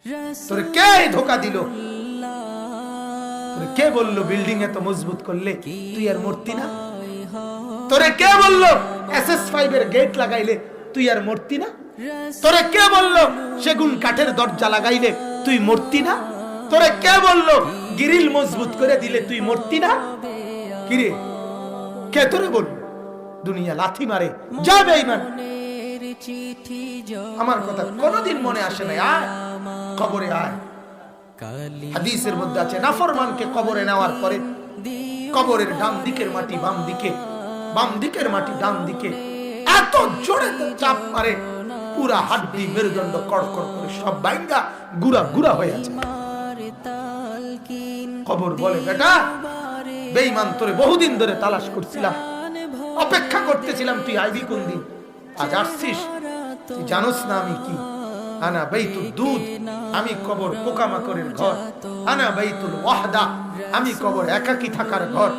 তোরে কে ধোকা দিল? তোরে কে বললো বিল্ডিং এত মজবুত করলে তুই আর মূর্তি না? তোরে কে বললো SS5 এর গেট লাগাইলে তুই আর মূর্তি না? তোরে কে বললো সেগুন কাঠের দরজা লাগাইলে তুই মূর্তি না? তোরে কে বললো গ্রিল মজবুত করে দিলে তুই মূর্তি না? কিরে কে তোরে বল? দুনিয়া লাথি মারে, যা বেঈমান। আমার কথা কোনদিন মনে আসে না, আয় কবরে আয়। হাদিসের মধ্যে আছে নাফরমানকে কবরে নেওয়ার পরে কবরের ডান দিকের মাটি বাম দিকে, বাম দিকের মাটি ডান দিকে এত জোরে চাপ মারে পুরা হাড্ডি মেরুদণ্ড কড়কড় করে সব ভাঙা গুড়া গুড়া হয়ে আছে। কবর বলে, বেটা বেঈমান, তোরে বহুদিন ধরে তালাশ করছিলাম, অপেক্ষা করতেছিলাম, তুই আইবি কোন দিন? আজ আসছিস? তুই জানোস না আমি কি? আনা বাইতুল দুদ, আমি কবর পোকামাকড়ের ঘর। আনা বাইতুল ওয়াহদা, আমি কবর একাকী থাকার ঘর।